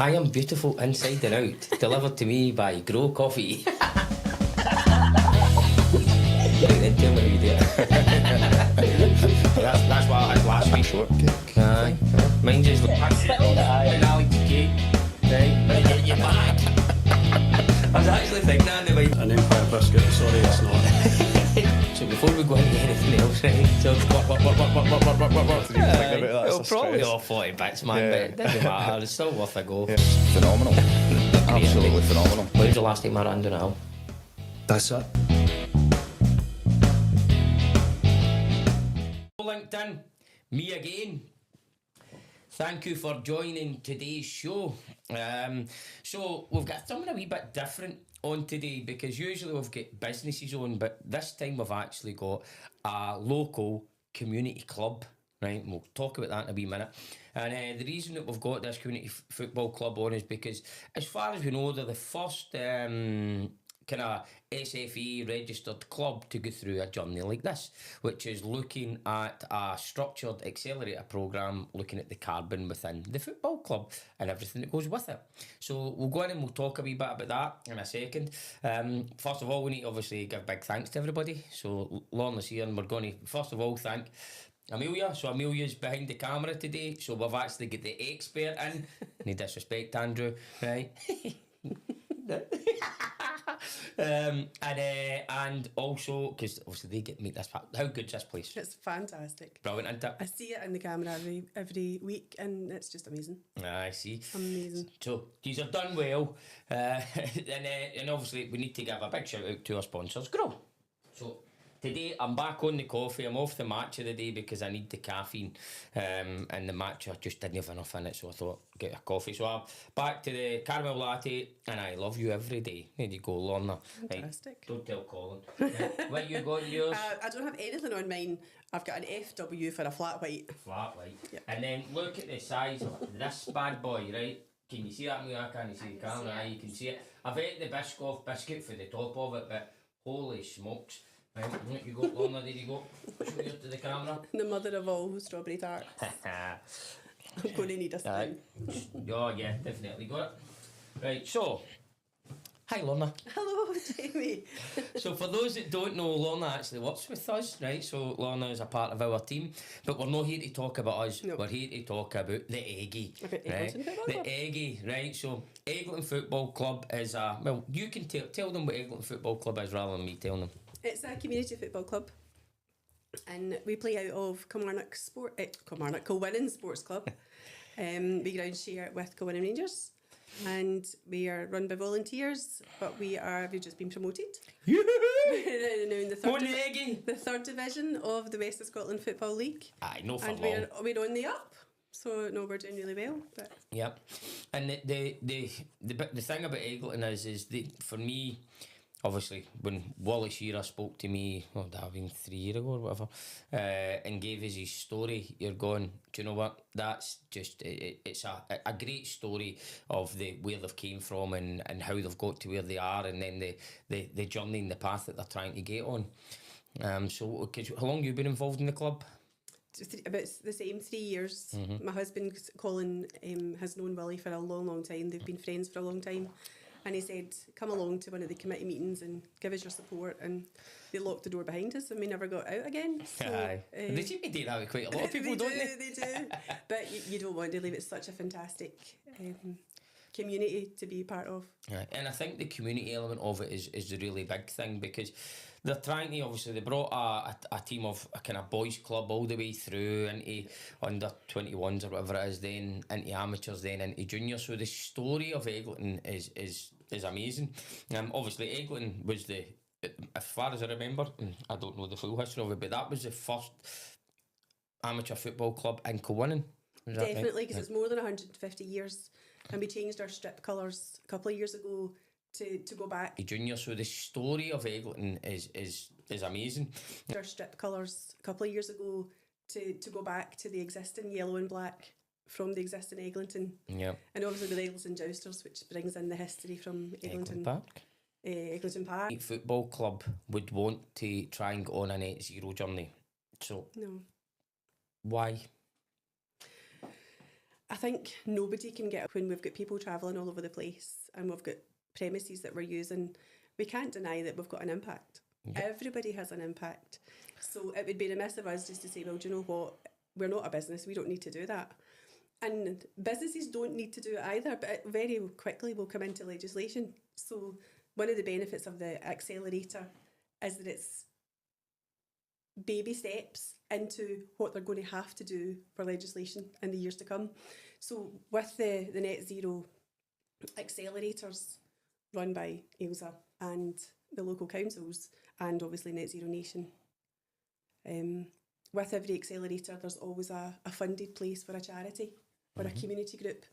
I am beautiful inside and out, delivered to me by Grow Coffee. Right, then tell me how you do it. that's what I had last week. Shortcake. Aye. Mine just and Alex Kate. Right, you're back. I was actually thinking that in the mind. An Empire biscuit, sorry it's not. So before we go into anything else, right, so it'll probably all 40 bits, man, but it doesn't matter, it's still worth a go. Yeah. Phenomenal. Absolutely phenomenal. When's the last time I ran down a hill? That's it. LinkedIn, me again. Thank you for joining today's show. So we've got something a wee bit different on today, because usually we've got businesses on, but this time we've actually got a local community club, right? We'll talk about that in a wee minute. And the reason that we've got this community football club on is because, as far as we know, they're the first kind of SFA registered club to go through a journey like this, which is looking at a structured accelerator programme, looking at the carbon within the football club and everything that goes with it. So we'll go in and we'll talk a wee bit about that in a second. First of all, we need to obviously give big thanks to everybody. So Lorna's here, and we're going to first of all thank Amelia. So Amelia's behind the camera today, so we've actually got the expert in. No disrespect, Andrew, right? And also because obviously they get to meet this part. How good's this place? It's fantastic. Brilliant, isn't it? I see it in the camera every week, and it's just amazing. I see. Amazing. So these are done well, and obviously we need to give a big shout out to our sponsors, Grow. So today I'm back on the coffee. I'm off the matcha of the day because I need the caffeine, and the matcha just didn't have enough in it, so I thought get a coffee. So I'm back to the caramel latte, and I love you every day. There you go, Lorna. Fantastic. Right, don't tell Colin. What you got in yours? I don't have anything on mine. I've got an FW for a flat white. Flat white. Yep. And then look at the size of this bad boy, right? Can you see that? I can't see the camera. Aye, you can see it. I've ate the Biscoff biscuit for the top of it, but holy smokes. Right, there you go, Lorna, there you go. Show yours to the camera. The mother of all strawberry tarts. I'm going to need a spoon. Oh, yeah, definitely got it. Right, so, hi Lorna. Hello, Jamie. So for those that don't know, Lorna actually works with us, right? So Lorna is a part of our team, but we're not here to talk about us. No. We're here to talk about the Eggy, About right? Eglinton Football The Club. Eggy, right? So Eglinton Football Club is a, well, you can tell them what Eglinton Football Club is rather than me telling them. It's a community football club, and we play out of Kilmarnock Kilwinning Sports Club. We ground share with Kilwinning Rangers, and we are run by volunteers, but we've just been promoted. We're now in the third division of the West of Scotland Football League. Aye, no for And long. we're on the up, so no, we're doing really well. But Yep. And the thing about Eglinton is for me, obviously, when Wally Shearer spoke to me, that have been 3 years ago or whatever, and gave us his story, you're going, do you know what? That's just, it's a great story of where they've came from and how they've got to where they are, and then the journey and the path that they're trying to get on. So, how long have you been involved in the club? about the same 3 years. Mm-hmm. My husband, Colin, has known Willie for a long, long time. They've been friends for a long time. And he said, come along to one of the committee meetings and give us your support. And they locked the door behind us and we never got out again. So, Aye. They seem to do that with quite a lot of people, don't they? They do. But you don't want to leave it. It's such a fantastic community to be part of. Yeah, and I think the community element of it is the really big thing, because they're trying to, obviously they brought a team of a kind of boys club all the way through into under 21s or whatever it is, then into amateurs, then into juniors. So the story of Eglinton is amazing. Obviously Eglinton was as far as I remember, and I don't know the full history of it, but that was the first amateur football club in Kilwinning. Definitely, because it's more than 150 years. And we changed our strip colours a couple of years ago to go back. Junior, so the story of Eglinton is amazing. Our strip colours a couple of years ago to go back to the existing yellow and black from the existing Eglinton. Yeah. And obviously with Eglinton Jousters, which brings in the history from Eglinton Park. Eglinton Park. Football club would want to try and go on a net zero journey. So No. why? I think nobody can get when we've got people travelling all over the place and we've got premises that we're using. We can't deny that we've got an impact. Yeah. Everybody has an impact. So it would be remiss of us just to say, well, do you know what? We're not a business. We don't need to do that. And businesses don't need to do it either, but it very quickly will come into legislation. So one of the benefits of the Accelerator is that it's baby steps into what they're going to have to do for legislation in the years to come. So with the net zero accelerators run by AILSA and the local councils and obviously Net Zero Nation, with every accelerator there's always a funded place for a charity or a community group,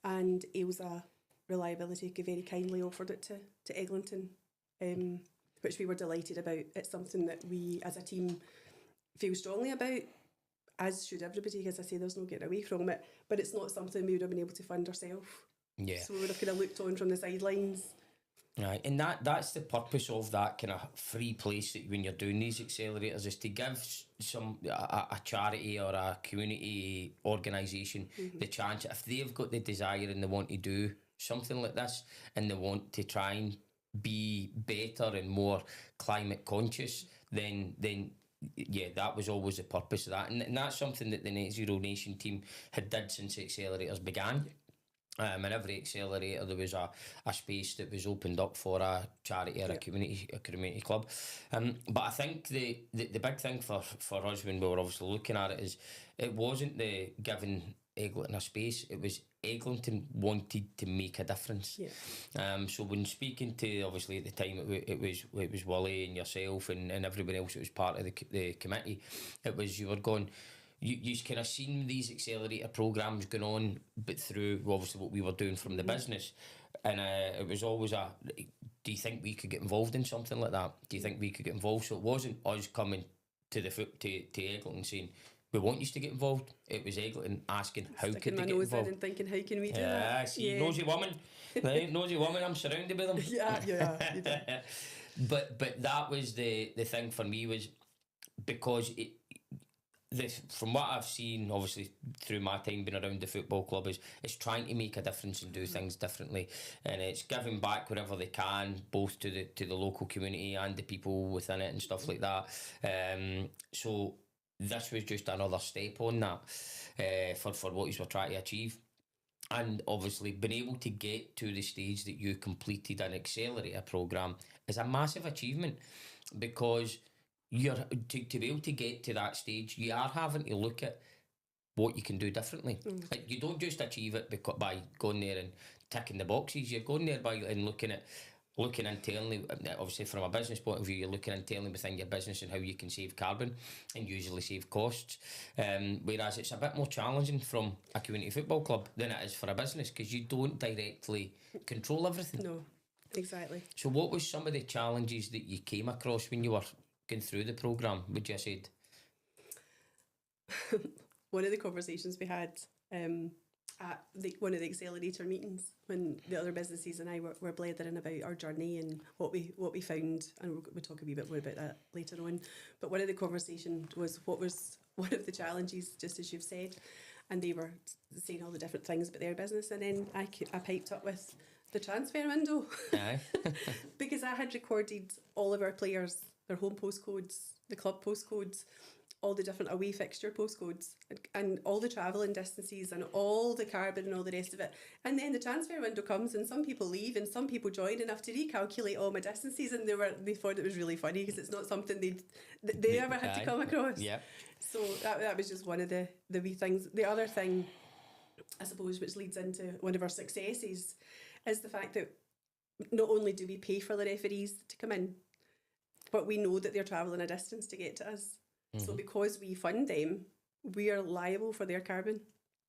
and AILSA Reliability very kindly offered it to Eglinton, which we were delighted about. It's something that we as a team feel strongly about, as should everybody, because I say there's no getting away from it, but it's not something we would have been able to fund ourselves. Yeah. So we would have kind of looked on from the sidelines. Right, and that's the purpose of that kind of free place that when you're doing these accelerators is to give a charity or a community organisation the chance, if they've got the desire and they want to do something like this and they want to try and be better and more climate conscious, then yeah, that was always the purpose of that, and that's something that the Net Zero Nation team had did since the accelerators began. In every accelerator there was a space that was opened up for a charity or a community club. But I think the big thing for us when we were obviously looking at it is it wasn't the giving Eglinton a space, it was Eglinton wanted to make a difference. Yeah. So when speaking to, obviously at the time it was Willie and yourself and everybody else that was part of the committee, it was you were going, you kind of seen these accelerator programmes going on, but through obviously what we were doing from the business, and it was always do you think we could get involved in something like that? Do you think we could get involved? So it wasn't us coming to Eglinton saying we want you to get involved. It was Eglinton asking how could they get involved, and thinking how can we do that? See, nosy woman, right? Nosy woman. I'm surrounded by them. Yeah. You do. But that was the thing for me, was because from what I've seen, obviously through my time being around the football club, is trying to make a difference and do things differently, and it's giving back wherever they can, both to the local community and the people within it and stuff like that. So this was just another step on that for what you were trying to achieve. And obviously being able to get to the stage that you completed an accelerator programme is a massive achievement, because you're to be able to get to that stage, you are having to look at what you can do differently. Like, you don't just achieve it by going there and ticking the boxes. You're going there and looking internally. Obviously from a business point of view, you're looking internally within your business and how you can save carbon and usually save costs, whereas it's a bit more challenging from a community football club than it is for a business, because you don't directly control everything. No, exactly. So what was some of the challenges that you came across when you were going through the programme, would you have said? One of the conversations we had at one of the accelerator meetings, when the other businesses and I were blethering about our journey and what we found, and we'll talk a wee bit more about that later on, but one of the conversations was what was one of the challenges, just as you've said, and they were saying all the different things about their business, and then I piped up with the transfer window. Aye. Because I had recorded all of our players, their home postcodes, the club postcodes, all the different away fixture postcodes, and all the travelling distances and all the carbon and all the rest of it. And then the transfer window comes and some people leave and some people join, enough to recalculate all my distances, and they thought it was really funny because it's not something they ever had to come across. Yeah. So that was just one of the wee things. The other thing, I suppose, which leads into one of our successes, is the fact that not only do we pay for the referees to come in, but we know that they're travelling a distance to get to us. So because we fund them, we are liable for their carbon.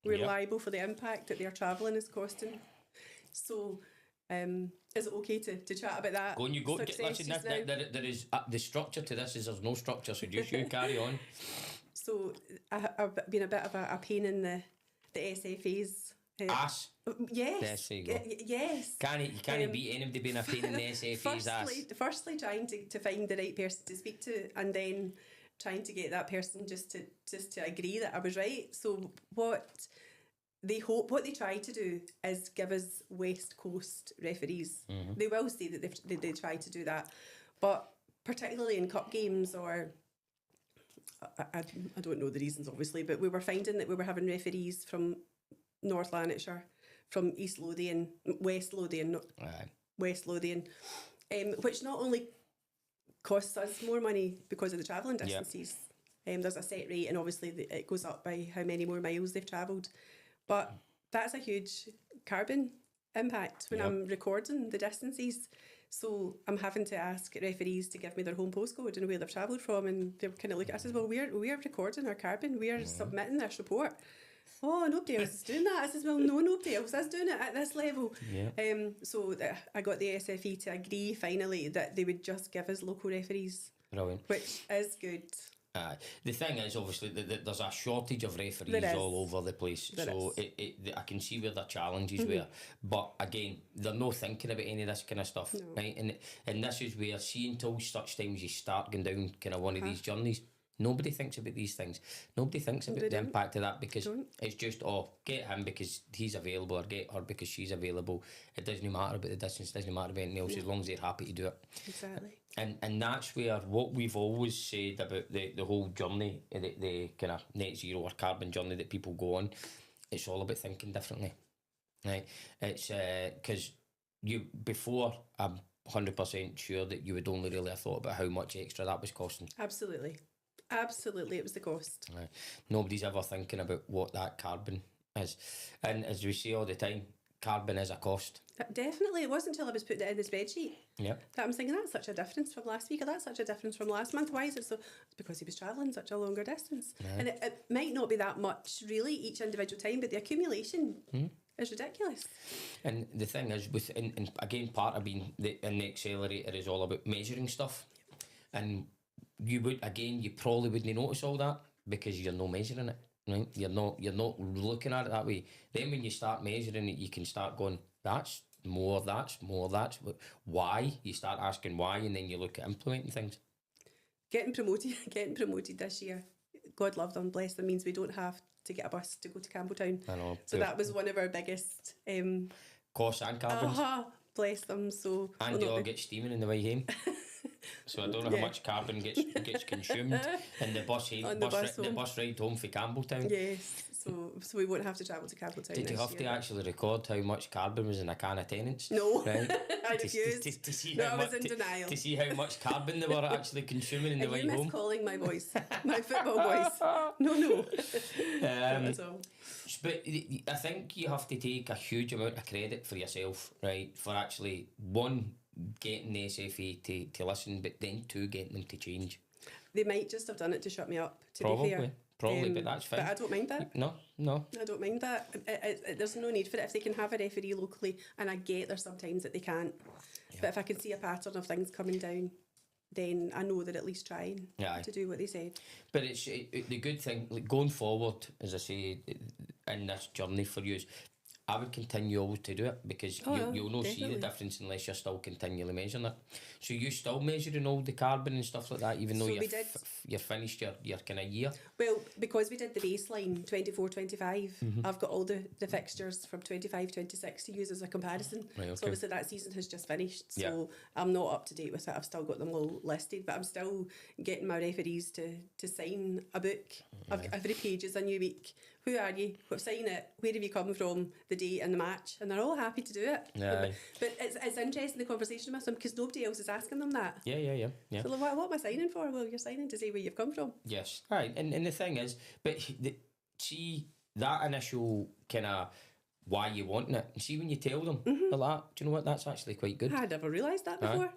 We're liable for the impact that their travelling is costing. So is it okay to chat about that? Go on, you go. Listen, there is the structure to this is there's no structure, so just you carry on. So I've been a bit of a pain in the SFA's ass. Yes. There you go. Yes. You can't beat anybody being a pain in the SFA's ass. Firstly, trying to find the right person to speak to, and then trying to get that person just to agree that I was right. So what what they try to do is give us West Coast referees. They will say that they try to do that, but particularly in cup games or I don't know the reasons obviously, but we were finding that we were having referees from North Lanarkshire, from East Lothian, West Lothian, West Lothian, which not only costs us more money because of the travelling distances. There's a set rate, and obviously it goes up by how many more miles they've travelled. But that's a huge carbon impact when I'm recording the distances. So I'm having to ask referees to give me their home postcode and where they've travelled from, and they're kind of looking at us, well, we're recording our carbon, we're submitting this report. Oh, nobody else is doing that. I says, well, no, nobody else is doing it at this level. So I got the SFE to agree finally that they would just give us local referees. Brilliant. Which is good. The thing is, obviously, that there's a shortage of referees all over the place. I can see where the challenges were. But again, they're not thinking about any of this kind of stuff. No. Right? And this is where, see, until such times you start going down kind of one of these journeys, nobody thinks about these things. Nobody thinks about the impact of that, because it's just, get him because he's available, or get her because she's available. It doesn't matter about the distance, it doesn't matter about anything else, as long as they're happy to do it. Exactly. And that's where what we've always said about the whole journey, the kind of net zero or carbon journey that people go on, it's all about thinking differently. Right? It's because before, I'm 100% sure that you would only really have thought about how much extra that was costing. Absolutely, it was the cost. Right. Nobody's ever thinking about what that carbon is. And as we say all the time, carbon is a cost. Definitely. It wasn't until I was putting it in the spreadsheet that I'm thinking, that's such a difference from last week, or that's such a difference from last month. Why is it so? It's because he was travelling such a longer distance. And it might not be that much really each individual time, but the accumulation is ridiculous. And the thing is, and again, part of being in the Accelerator is all about measuring stuff. And you probably wouldn't notice all that because you're not measuring it. Right? You're not looking at it that way. Then when you start measuring it, you can start going, that's more, why? You start asking why, and then you look at implementing things. Getting promoted this year, God love them, bless them, means we don't have to get a bus to go to Campbelltown. I know. So that was one of our biggest costs and carbons. Bless them. So and you all get steaming in the way home. So I don't know how much carbon gets consumed in the bus home. The bus ride home for Campbelltown. Yes, so we won't have to travel to Campbelltown. Did you have to actually record how much carbon was in a can of Tennent's? No, right? I refused. To see I was in denial. To see how much carbon they were actually consuming in the way home. Calling my boys, my football boys. No. But I think you have to take a huge amount of credit for yourself, right? For actually, one, getting the SFA to listen, but then two, getting them to change. They might just have done it to shut me up, to Probably. be fair. Probably, but that's fine. But I don't mind that. No. I don't mind that. There's no need for it. If they can have a referee locally, and I get there's sometimes that they can't, but if I can see a pattern of things coming down, then I know they're at least trying to do what they said. But it's the good thing, like going forward, as I say, in this journey for you, is I would continue always to do it, because you'll not see the difference unless you're still continually measuring it. So you still measuring all the carbon and stuff like that, even though you're finished your kind of year? Well, because we did the baseline 24-25, I've got all the fixtures from 25-26 to use as a comparison. Right, okay. So obviously that season has just finished, so I'm not up to date with it. I've still got them all listed, but I'm still getting my referees to sign a book. Every page is a new week. Who are you? Sign it. Where have you come from? The date and the match, and they're all happy to do it. Yeah. But it's interesting, the conversation with them, because nobody else is asking them that. Yeah. So what am I signing for? Well, you're signing to say where you've come from. Yes, right. And the thing is, but see that initial kind of why you wanting it, and see when you tell them like that, do you know what, that's actually quite good. I never realised that before.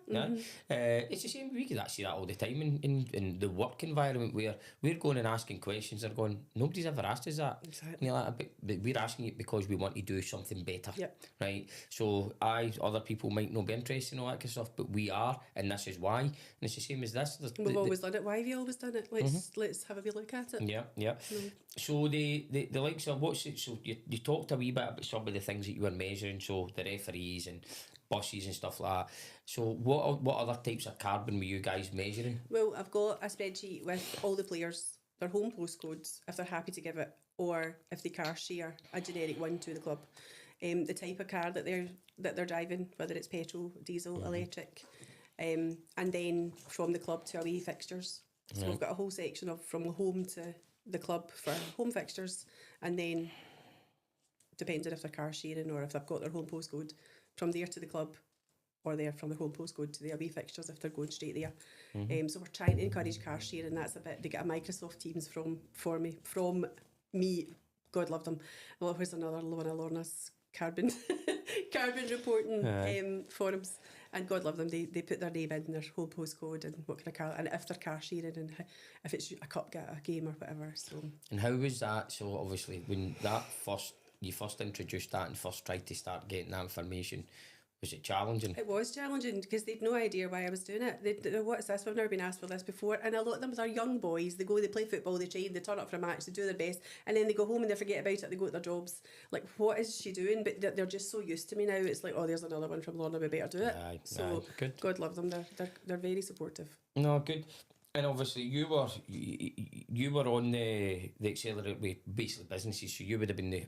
It's the same, we could actually see that all the time in the work environment, where we're going and asking questions, they're going, nobody's ever asked us that. Exactly. And you're like, but we're asking it because we want to do something better. Right? So other people might not be interested in all that kind of stuff, but we are, and this is why. And it's the same as this. We've always done it. Why have you always done it? Let's have a wee look at it. Yeah. So the likes of what's it? So you talked a wee bit about some of the things that you were measuring. So the referees and buses and stuff like that. So what other types of carbon were you guys measuring? Well, I've got a spreadsheet with all the players, their home postcodes, if they're happy to give it, or if they car share a generic one to the club. The type of car that they're driving, whether it's petrol, diesel, electric, and then from the club to away fixtures. So we've got a whole section of from home to the club for home fixtures, and then depending if they're car sharing or if they've got their home postcode, from there to the club, or there from their home postcode to the away fixtures if they're going straight there. So we're trying to encourage car sharing. That's a bit. They get a Microsoft Teams from me. God love them. Well, here's another one of Lorna's carbon reporting forums, and God love them. They put their name in their home postcode and what kind of car, and if they're car sharing, and if it's a cup game or whatever. So. And how was that? So obviously when you first introduced that and first tried to start getting that information, was it challenging? It was challenging because they'd no idea why I was doing it. They what's this? We've never been asked for this before. And a lot of them are young boys. They play football, they train, they turn up for a match, they do their best, and then they go home and they forget about it, they go to their jobs. Like, what is she doing? But they're just so used to me now. It's like, oh, there's another one from Lorna, we better do it. So good. God love them. They're very supportive. No, good. And obviously you were on the Accelerator with basically businesses, so you would have been the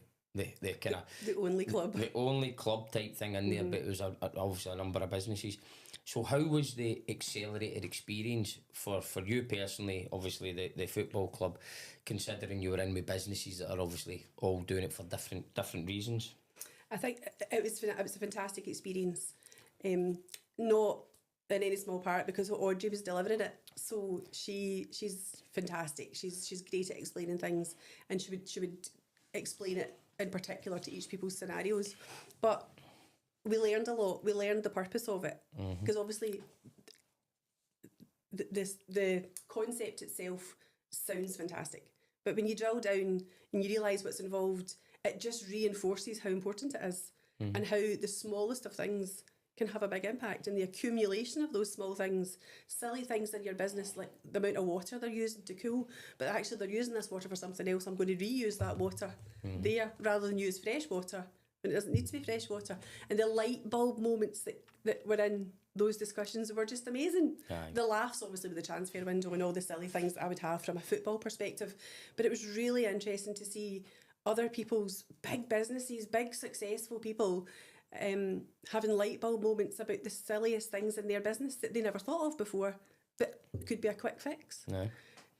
kind of the only club, the only club type thing in there, but it was obviously a number of businesses. So how was the Accelerator experience for you personally? Obviously the football club, considering you were in with businesses that are obviously all doing it for different reasons. I think it was a fantastic experience, not in any small part because Audrey was delivering it. So she's fantastic. She's great at explaining things, and she would explain it in particular to each people's scenarios. But we learned a lot. We learned the purpose of it, because obviously the concept itself sounds fantastic, but when you drill down and you realise what's involved, it just reinforces how important it is, and how the smallest of things can have a big impact, and the accumulation of those small things, silly things in your business, like the amount of water they're using to cool, but actually they're using this water for something else. I'm going to reuse that water there rather than use fresh water when it doesn't need to be fresh water. And the light bulb moments that were in those discussions were just amazing. Aye. The laughs obviously with the transfer window and all the silly things that I would have from a football perspective, but it was really interesting to see other people's big businesses, big successful people, having light bulb moments about the silliest things in their business that they never thought of before, but could be a quick fix. No.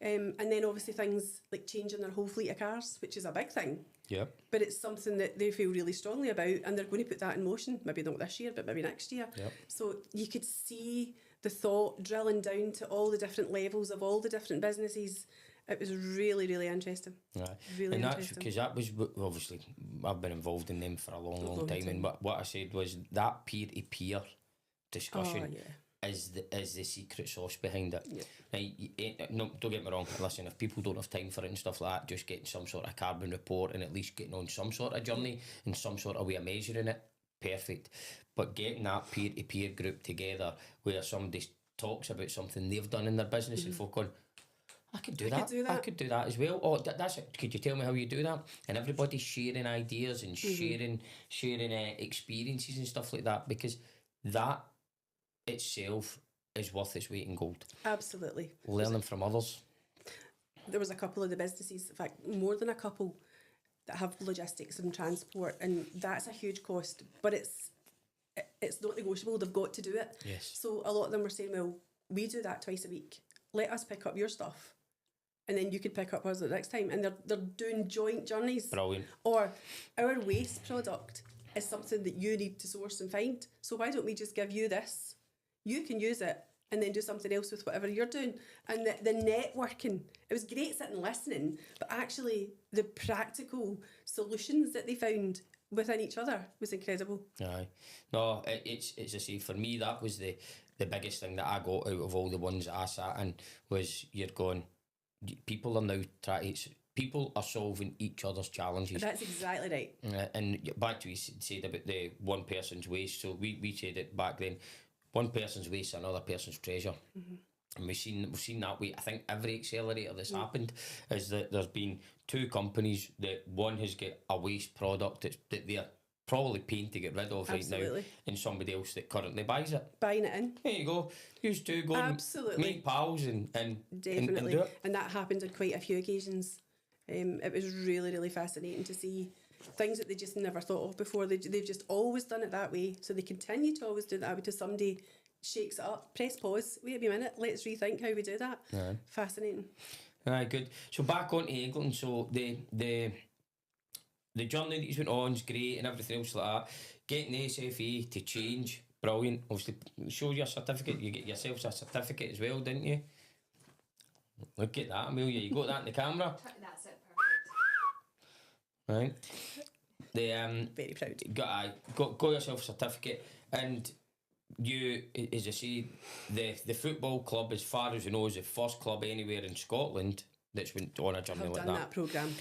And then obviously things like changing their whole fleet of cars, which is a big thing. Yep. But it's something that they feel really strongly about, and they're going to put that in motion. Maybe not this year, but maybe next year. Yep. So you could see the thought drilling down to all the different levels of all the different businesses. It was really, really interesting. Right. Really and that's interesting. because that was obviously I've been involved in them for a long time, and what I said was that peer-to-peer discussion is the secret sauce behind it. Yeah. Now, no, don't get me wrong. Listen, if people don't have time for it and stuff like that, just getting some sort of carbon report and at least getting on some sort of journey and some sort of way of measuring it, perfect. But getting that peer-to-peer group together where somebody talks about something they've done in their business and folk on, I could do that. I could do that as well. Oh, that's it. Could you tell me how you do that? And everybody's sharing ideas and sharing experiences and stuff like that, because that itself is worth its weight in gold. Absolutely. Learning from others. There was a couple of the businesses, in fact, more than a couple, that have logistics and transport, and that's a huge cost, but it's not negotiable. They've got to do it. Yes. So a lot of them were saying, well, we do that twice a week. Let us pick up your stuff, and then you could pick up ours the next time. And they're doing joint journeys. Brilliant. Or our waste product is something that you need to source and find. So why don't we just give you this? You can use it and then do something else with whatever you're doing. And the networking, it was great sitting and listening, but actually the practical solutions that they found within each other was incredible. Aye. No, it's I say, for me, that was the biggest thing that I got out of all the ones that I sat in, was you're going, people are now people are solving each other's challenges. That's exactly right. And back to what you said about the one person's waste, so we said it back then, one person's waste, another person's treasure. And we've seen that way. I think every accelerator that's happened is that there's been two companies that one has got a waste product that they're probably paying to get rid of right now, and somebody else that currently buys it. Buying it in. There you go. You two go and make pals and definitely. and do it. And that happened on quite a few occasions. It was really, really fascinating to see things that they just never thought of before. They've just always done it that way, so they continue to always do it that way until somebody shakes it up, press pause, wait a minute, let's rethink how we do that. Fascinating. Good. So back on to Eglinton. So the journey that you went on is great and everything else like that. Getting the SFA to change, brilliant. Obviously, show your certificate. You get yourself a certificate as well, didn't you? Look at that, Amelia. You got that in the camera. That's it, perfect. Right. The Very proud. got yourself a certificate, and you, as I say, the football club, as far as you know, is the first club anywhere in Scotland that's went on a journey I've like done that. that programme.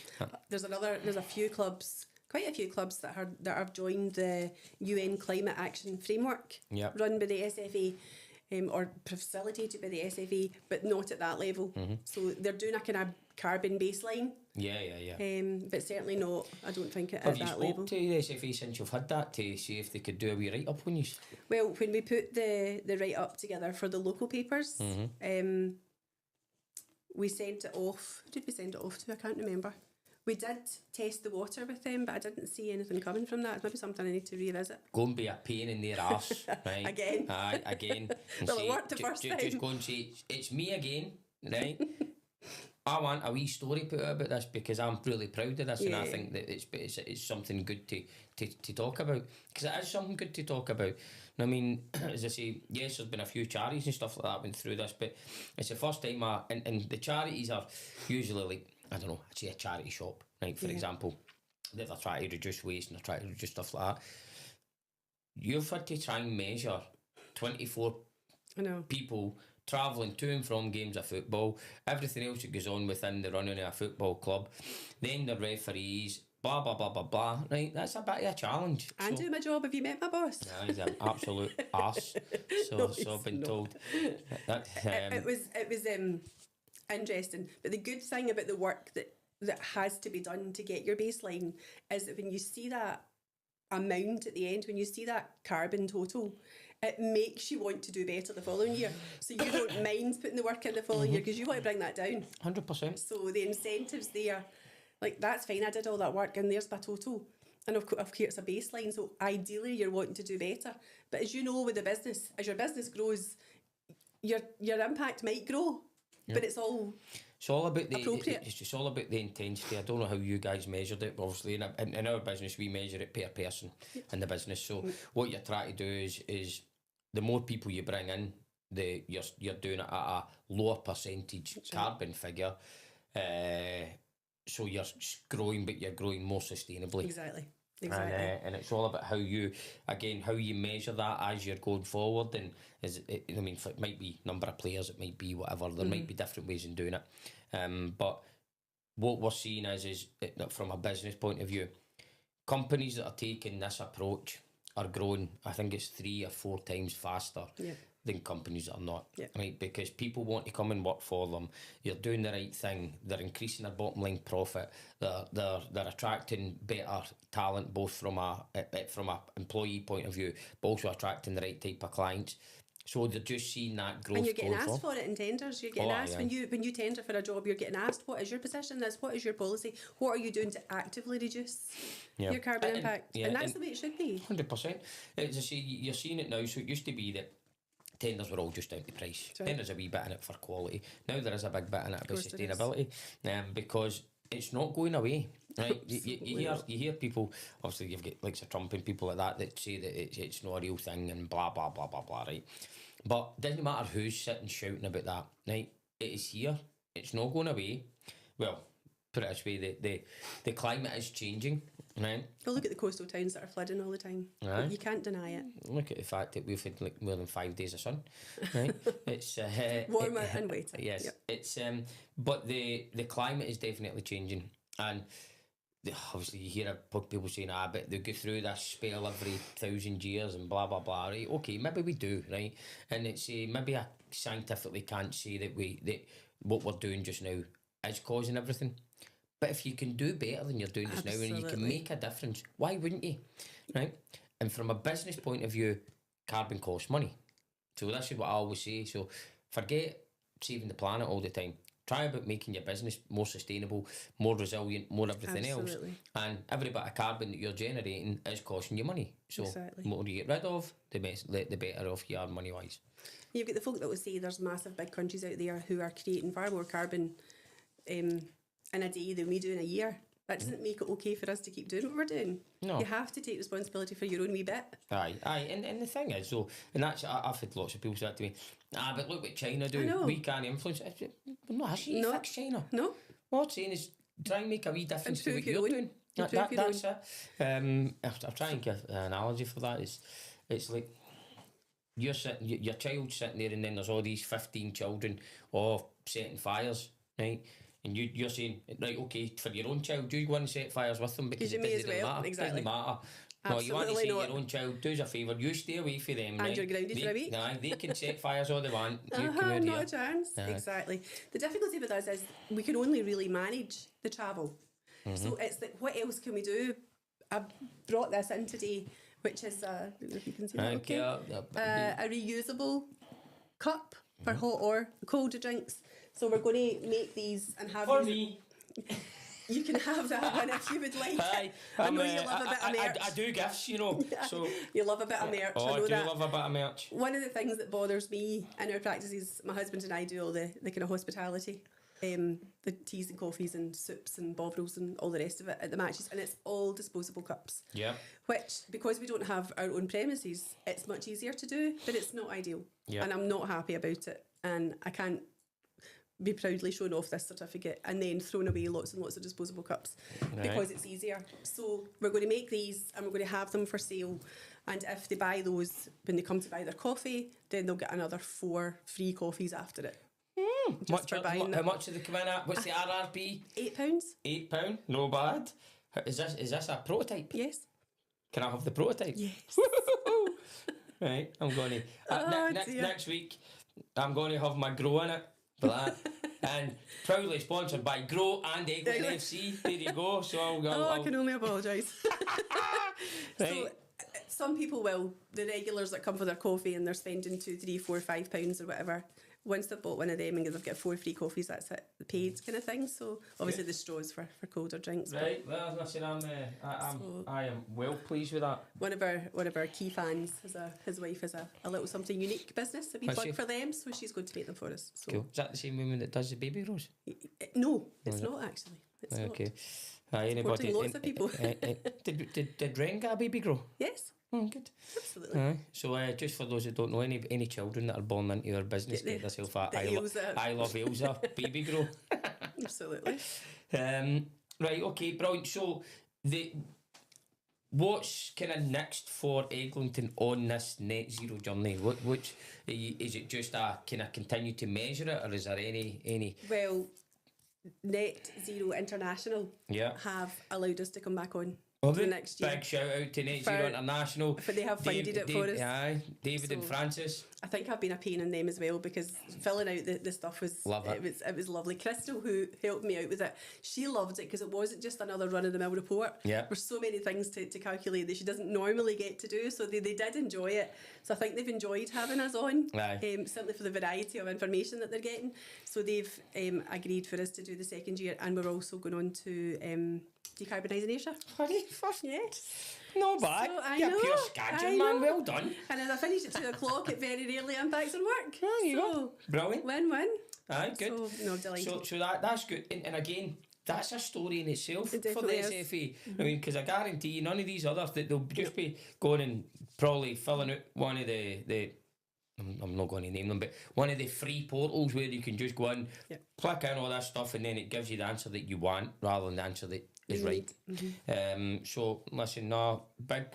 There's a few clubs, quite a few clubs that have joined the UN Climate Action Framework, Yep. run by the SFA. Or facilitated by the SFA, but not at that level. So they're doing a kind of carbon baseline, Yeah. but certainly not, I don't think, Have at you that spoke level. to the SFA since you've had that to see if they could do a wee write up on you? Well, when we put the write-up together for the local papers, we sent it off. Who did we send it off to? I can't remember. We did test the water with them, but I didn't see anything coming from that. It's maybe something I need to revisit. Go and be a pain in their arse, right? Again. Aye, again. And Well, it worked the first time. Just go and say, it's me again, right? I want a wee story put out about this because I'm really proud of this, and I Yeah. think that it's something good to talk about, because it is something good to talk about. And I mean, as I say, yes, there's been a few charities and stuff like that went through this, but it's the first time and the charities are usually like, I don't know, I'd say a charity shop, right, for example, that they're trying to reduce waste and they're trying to reduce stuff like that. You've had to try and measure 24 I know. people travelling to and from games of football, everything else that goes on within the running of a football club, then the referees, blah blah blah blah blah. Right, that's a bit of a challenge. And do my job. Have you met my boss? Yeah, he's an absolute arse. So I've been told. That, It was interesting, but the good thing about the work that has to be done to get your baseline is that when you see that amount at the end, when you see that carbon total, it makes you want to do better the following year. So you don't mind putting the work in the following year because you want to bring that down. 100%. So the incentives there, like, that's fine, I did all that work and there's my total. And of course it's a baseline, so ideally you're wanting to do better. But as you know, with the business, as your business grows, your impact might grow, but it's all about the appropriate. It's just all about the intensity. I don't know how you guys measured it, but obviously in our business we measure it per person in the business. So what you're trying to do is the more people you bring in, you're doing it at a lower percentage carbon figure. So you're growing, but you're growing more sustainably. Exactly. And it's all about how you measure that as you're going forward. And it might be number of players, it might be whatever. There might be different ways in doing it. But what we're seeing is from a business point of view, companies that are taking this approach are growing. I think it's 3 or 4 times faster than companies that are not. Right, because people want to come and work for them. You're doing the right thing. They're increasing their bottom line profit. They're attracting better talent, both from a employee point of view, but also attracting the right type of clients. So they're just seeing that growth. And you're getting going asked forward. for it in tenders. You're getting asked when you tender for a job. You're getting asked, what is your position? What is your policy? What are you doing to actively reduce your carbon impact? And that's the way it should be. 100%. As I say, you're seeing it now. So it used to be that tenders were all just down to price. Right. Then there's a wee bit in it for quality. Now there is a big bit in it about sustainability, because it's not going away. Right? you hear people. Obviously, you've got like Trump and people like that say that it's not a real thing and blah blah blah blah blah. Right? But it doesn't matter who's sitting shouting about that. Right? It is here. It's not going away. Well, put it this way: the climate is changing. Right. Well, look at the coastal towns that are flooding all the time. Aye. You can't deny it. Look at the fact that we've had like more than 5 days of sun. Right. It's Warmer and wetter. Yes. Yep. It's but the climate is definitely changing, and obviously you hear people saying, but they go through this spell every 1,000 years and blah blah blah. Right. Okay, maybe we do. Right. And it's maybe I scientifically can't say that what we're doing just now is causing everything. But if you can do better than you're doing just now and you can make a difference, why wouldn't you? Right? And from a business point of view, carbon costs money. So this is what I always say. So forget saving the planet all the time. try about making your business more sustainable, more resilient, more everything Absolutely. else. And every bit of carbon that you're generating is costing you money. So Exactly. the more you get rid of, the better off you are money wise. You've got the folk that will say there's massive big countries out there who are creating far more carbon in a day than we do in a year. That doesn't make it okay for us to keep doing what we're doing. No. You have to take responsibility for your own wee bit. Aye. And the thing is, though, and that's, I've had lots of people say that to me, but look what China do. I know. We can't influence it. We're not asking you to fix China. No. What I'm saying is try and make a wee difference to what Improve your you're own. doing. That's it. I'll try and give an analogy for that. It's like you're sitting, your child's sitting there, and then there's all these 15 children all setting fires, right? And you're saying, right, okay, for your own child, do you go and set fires with them because You it may doesn't as well, matter. exactly. It doesn't matter. No, you want to Absolutely say not. your own child, do us a favour, you stay away from them. And right? you're grounded for a week. Aye, they can set fires all they want. You come out Not here. a chance. Aye. Exactly. The difficulty with us is we can only really manage the travel. Mm-hmm. So it's like, what else can we do? I brought this in today, which is I don't know if you can see that. Okay. A reusable cup for Mm-hmm. hot or cold drinks. So we're going to make these and have For these. me. You can have that one if you would like. Aye, I know you love a bit of merch. I do gifts, you know. So You love a bit of merch. oh, I know I do that. love a bit of merch. One of the things that bothers me in our practices, my husband and I do all the kind of hospitality, the teas and coffees and soups and bovrils and all the rest of it at the matches, and it's all disposable cups. Yeah. Which, because we don't have our own premises, it's much easier to do, but it's not ideal. Yeah. And I'm not happy about it, and I can't be proudly showing off this certificate and then throwing away lots and lots of disposable cups because it's easier. So we're going to make these and we're going to have them for sale, and if they buy those when they come to buy their coffee, then they'll get another 4 free coffees after it. Just for buying How them. much do they come in at? What's the RRP? £8? £8. No bad. Is this a prototype? Yes. Can I have the prototype? Yes. Right, I'm going to Oh, dear. next week. I'm going to have my Grow in it for that, and proudly sponsored by Grow and Eglinton FC. There you go. So I can only apologise. Right. So some people will, the regulars that come for their coffee and they're spending £2, £3, £4, £5 or whatever. Once they've bought one of them and they've got 4 free coffees, that's it, the paid kind of thing. So obviously the straws for colder drinks. but Right. Well, listen, I am well pleased with that. One of our key fans his wife has a little something unique business that we Has plug she? for them, so she's going to make them for us. So Cool. Is that the same woman that does the baby grows? No, it's not actually. It's Okay. not. Anybody? Supporting lots of people. Did Ren get a baby grow? Yes, Oh, good. absolutely. Aye. So just for those who don't know, any children that are born into our business, get themselves a I Love Ailsa baby grow. Absolutely. Right, okay, brilliant. So what's kind of next for Eglinton on this net zero journey? Which is it just a kind of continue to measure it, or is there any? Well, Net Zero International Yeah. have allowed us to come back on Oh, for the next year. Big shout out to Net For- Zero International. for they have funded it for us. Aye, David and So- Francis. I think I've been a pain in them as well because filling out the stuff was Love it. it was lovely. Crystal, who helped me out with it, she loved it because it wasn't just another run of the mill report. Yeah. There's so many things to calculate that she doesn't normally get to do, so they did enjoy it. So I think they've enjoyed having us on. Aye. Simply for the variety of information that they're getting. So they've agreed for us to do the second year, and we're also going on to decarbonising Asia. Yes. No bad. So I You're know, a pure I schedule, man. know. Well done. And as I finish at 2:00, it very rarely impacts on work. There you so, go. Brilliant. Win-win. Aye, good. So, no, delighted. So that's good. And again, that's a story in itself It for the definitely is. SFA. I mean, because I guarantee you, none of these others, that they'll just be going and probably filling out one of the I'm not going to name them, but one of the free portals where you can just go in, Yep. click in all that stuff, and then it gives you the answer that you want rather than the answer that is You right. need. So listen, big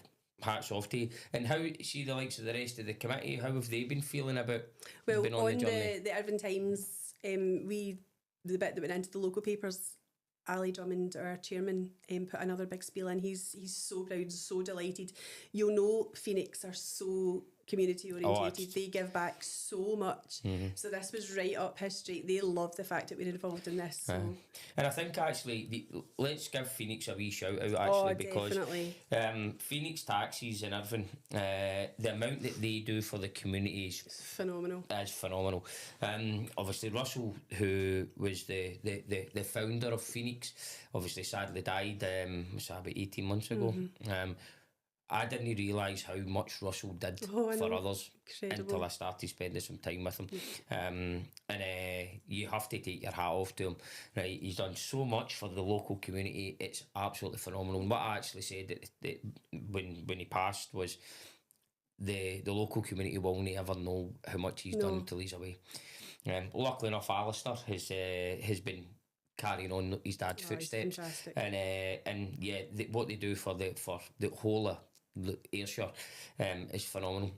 hats off to you. And how see the likes of the rest of the committee? How have they been feeling about Well, being on on the journey? the Irvine Times, the bit that went into the local papers, Ali Drummond, our chairman, put another big spiel in. He's so proud, so delighted. You'll know Phoenix are so community orientated. it's- They give back so much. So this was right up his street. They love the fact that we're involved in this. So. And I think actually, let's give Phoenix a wee shout out actually, because definitely. Phoenix Taxis and everything, the amount that they do for the community is Phenomenal. phenomenal. Obviously Russell, who was the founder of Phoenix, obviously sadly died was that about 18 months ago. I didn't realise how much Russell did I for know. others Incredible. until I started spending some time with him. And you have to take your hat off to him. Right, he's done so much for the local community. It's absolutely phenomenal. And what I actually said that when he passed was the local community will only ever know how much he's done until he's away. Luckily enough, Alistair has been carrying on his dad's footsteps, fantastic. and yeah, what they do for the whole of Ayrshire is phenomenal.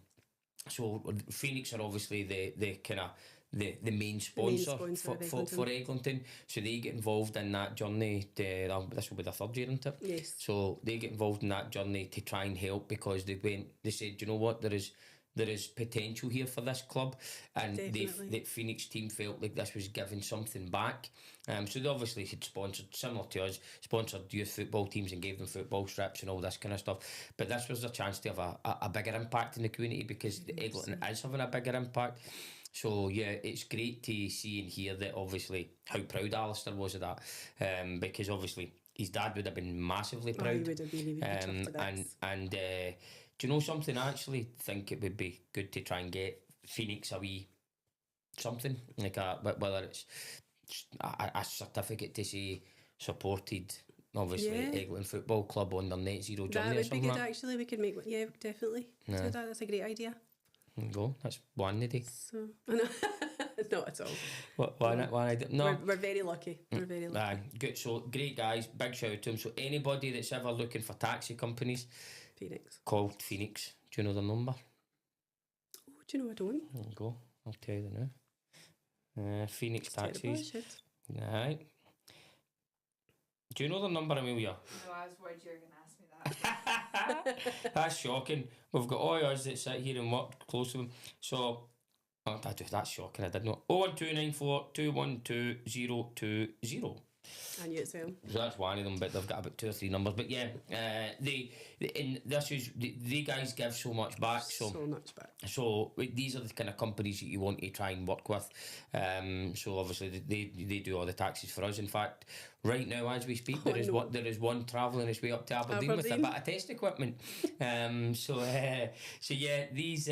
So Phoenix are obviously the kind of the main sponsor, for Eglinton, so they get involved in that journey. This will be the third year, isn't it? Yes. So they get involved in that journey to try and help, because they said, you know what, there is potential here for this club, and the Phoenix team felt like this was giving something back. So they obviously had sponsored, similar to us, sponsored youth football teams and gave them football strips and all this kind of stuff. But this was a chance to have a bigger impact in the community, because Eglinton is having a bigger impact. So yeah, it's great to see and hear that, obviously, how proud Alistair was of that, because obviously his dad would have been massively proud. He would have been. He would be chuffed to bits. And do you know something? I actually think it would be good to try and get Phoenix a wee something, like whether it's a certificate to say supported, obviously, Eglinton Football Club on their Net Zero journey. That would be good, like actually. We could make one. Yeah, definitely. Do that. That's a great idea. There you go. That's one day. So, I know. Not at all. Why? No. We're very lucky. We're very lucky. Good. So great guys. Big shout out to them. So anybody that's ever looking for taxi companies, Phoenix. called Phoenix. Do you know their number? Oh, do you know I don't? There you go. I'll tell you now. Phoenix Taxis. Right. Do you know their number, Amelia? No, I was worried you were going to ask me that. That's shocking. We've got all us that sit here and work close to them. So, that's shocking. I didn't know. 01294 212 I knew it, so. So that's one of them, but they've got about 2 or 3 numbers. But yeah, they guys give so much back. So much back. So these are the kind of companies that you want to try and work with. So obviously they do all the taxis for us. In fact, right now as we speak, there is one travelling his way up to Aberdeen with a bit of test equipment. So yeah, these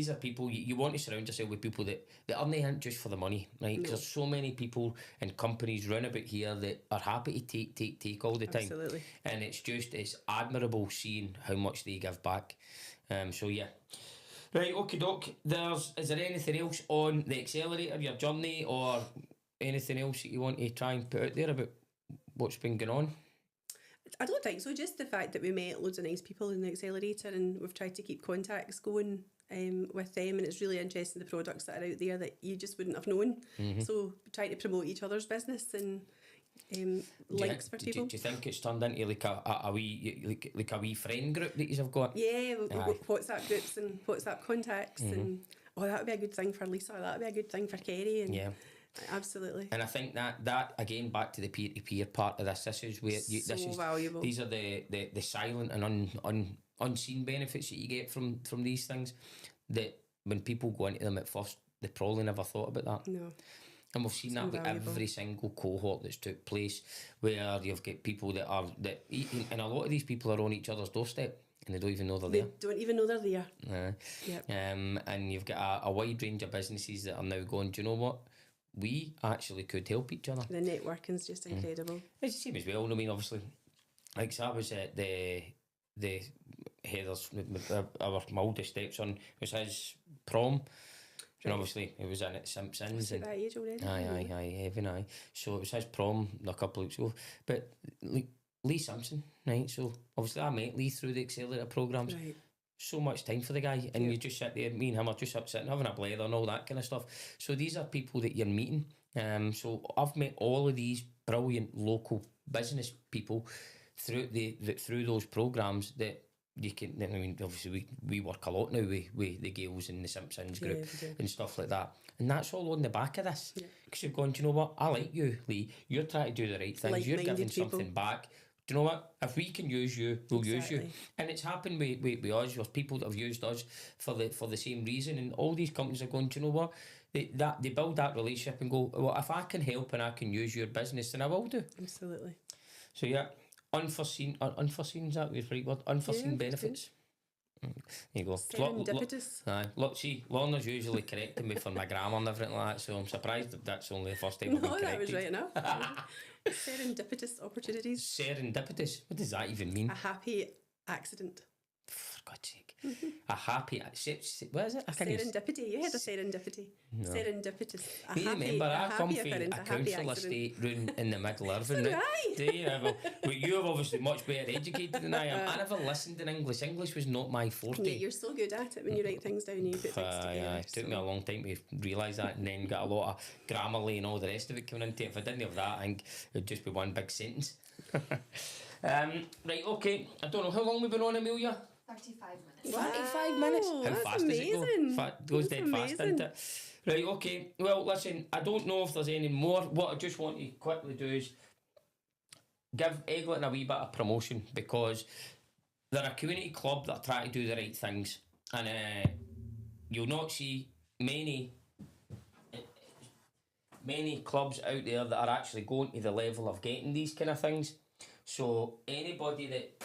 are people you want to surround yourself with, people that aren't in just for the money, right? Because there's so many people and companies round about here that are happy to take all the time. Absolutely. And it's admirable seeing how much they give back. So yeah. Right, okie doke. Is there anything else on the Accelerator, your journey, or anything else that you want to try and put out there about what's been going on? I don't think so. Just the fact that we met loads of nice people in the Accelerator, and we've tried to keep contacts going with them, and it's really interesting, the products that are out there that you just wouldn't have known. So trying to promote each other's business and links for people. Do you think it's turned into like a wee friend group that you've got? Yeah, WhatsApp groups and WhatsApp contacts, and that would be a good thing for Lisa. That would be a good thing for Kerry. And yeah. Absolutely. And I think that again, back to the peer-to-peer part of this is where valuable. These are the silent and unseen benefits that you get from these things, that when people go into them at first, they probably never thought about that. No. And we've seen that with every single cohort that's took place, where you've got people and a lot of these people are on each other's doorstep and they don't even know they're there. They don't even know they're there. Yep. And you've got a wide range of businesses that are now going, do you know what? We actually could help each other. The networking's just incredible. It's the same as well. I mean, obviously, like, so I was at the Heather's, my oldest stepson, was his prom. And obviously, he was in at Simpsons. At that age already. Aye, even aye. So it was his prom a couple of weeks ago. But Lee Simpson, right? So obviously, I met Lee through the Accelerator programmes. Right. So much time for the guy, and you just sit there, me and him are just sitting having a blather and all that kind of stuff. So these are people that you're meeting. So I've met all of these brilliant local business people through those programmes that you can. I mean, obviously we work a lot now with the Gales and the Simpsons Yeah, group we do. and stuff like that, and that's all on the back of this. Yeah. Because you've gone, do you know what? I like you, Lee. You're trying to do the right things. You're Like-minded giving people. something back. Do you know what? If we can use you, we'll use you. Exactly. And it's happened with us, with people that have used us for the same reason. And all these companies are going, do you know what? They build that relationship and go, well, if I can help and I can use your business, then I will do. Absolutely. So yeah, unforeseen is that the right word? Unforeseen Yeah, benefits. There you go. Serendipitous. Aye, look, see, Lorna's usually correcting me for my grammar and everything like that, so I'm surprised that that's only the first time I've been No, that was corrected. right enough. Serendipitous opportunities. Serendipitous. What does that even mean? A happy accident. For God's sake. A happy... What is it? I can't even... Serendipity. You had a serendipity. No. Serendipitous. A You happy, remember, a I come happy from occurrence, a a happy council accident. estate room in the middle of So Irvine. do right? I. Do you? Well, but you're obviously much better educated than I am. I never listened in English. English was not my forte. Yeah, you're so good at it when you write things down and you put things together. It took me a long time to realise that, and then get a lot of Grammarly and all the rest of it coming into it. If I didn't have that, I think it'd just be one big sentence. Right, okay. I don't know how long we've been on, Amelia. 35 minutes. 45 minutes. How that's fast does it go? amazing. Goes That's dead fast, doesn't it? Right, okay. Well, listen, I don't know if there's any more. What I just want to quickly do is give Eglinton a wee bit of promotion, because they're a community club that try to do the right things, and you'll not see many clubs out there that are actually going to the level of getting these kind of things. So anybody that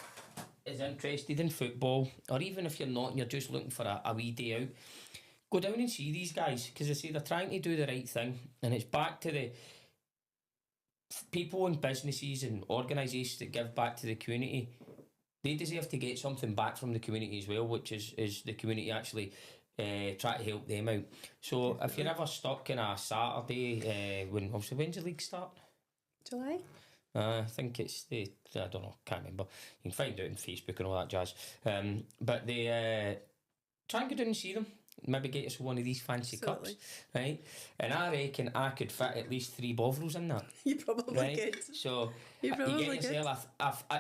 is interested in football, or even if you're not and you're just looking for a wee day out, go down and see these guys, because they say they're trying to do the right thing, and it's back to the people and businesses and organisations that give back to the community. They deserve to get something back from the community as well, which is the community actually try to help them out. So if you're ever stuck in a Saturday, when's the league start? July? I think it's I don't know, can't remember. You can find out on Facebook and all that jazz. But they try and go down and see them. Maybe get yourself one of these fancy Absolutely. cups, right? And I reckon I could fit at least 3 Bovrils in that. You probably Right? could. So You probably get yourself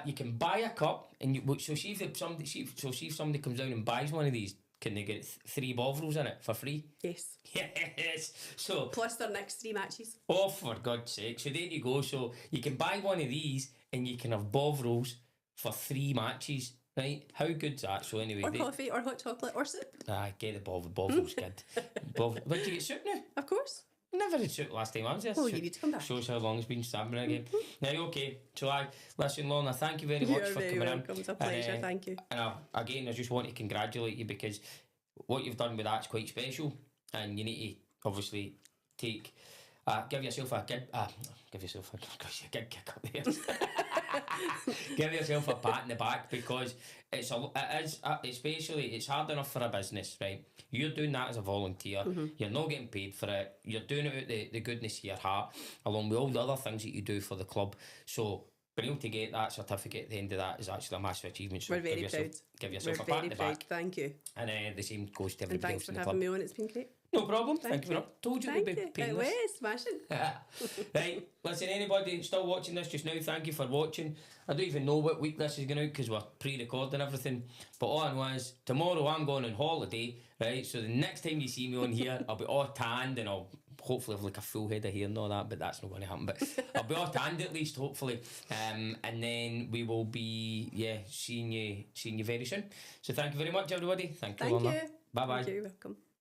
you can buy a cup, and so see if somebody comes down and buys one of these, can they get 3 Bovrils in it for free? Yes. Yes. So Plus their next 3 matches. oh, for God's sake. So there you go. So you can buy one of these and you can have Bovrils for 3 matches, right? How good's that? So anyway, Or coffee, or hot chocolate, or soup. get the Bovrils, kid. But did you get soup now? Of course. Never had soup last time I was there. Oh, Soup you need to come back. shows how long it's been stabbing again. Now, okay. So listen, Lorna, thank you very much You're for very coming welcome. in. It's a pleasure. And, Thank you. And again, I just want to congratulate you, because what you've done with that's quite special, and you need to obviously take give yourself a good kick up there. Give yourself a pat in the back, because it is especially it's hard enough for a business, right? You're doing that as a volunteer. You're not getting paid for it. You're doing it out the goodness of your heart, along with all the other things that you do for the club. So being able to get that certificate at the end of that is actually a massive achievement. So We're very proud. Give yourself We're a pat very in the proud. back. Thank you. And the same goes to And everybody thanks else for in the having club. me on. It's been great. No problem. Thank Thank you. you. Told you it Thank would be you. It painless. was smashing. Right, listen, anybody still watching this just now, thank you for watching. I don't even know what week this is going out, because we're pre-recording everything, but all I know is tomorrow I'm going on holiday, right? So the next time you see me on here, I'll be all tanned, and I'll hopefully have like a full head of hair and all that, but that's not going to happen. But I'll be all tanned at least, hopefully, and then we will be seeing you very soon. So thank you very much, everybody. Thank you, Thank Lorna. you. Bye bye. Thank you. Welcome.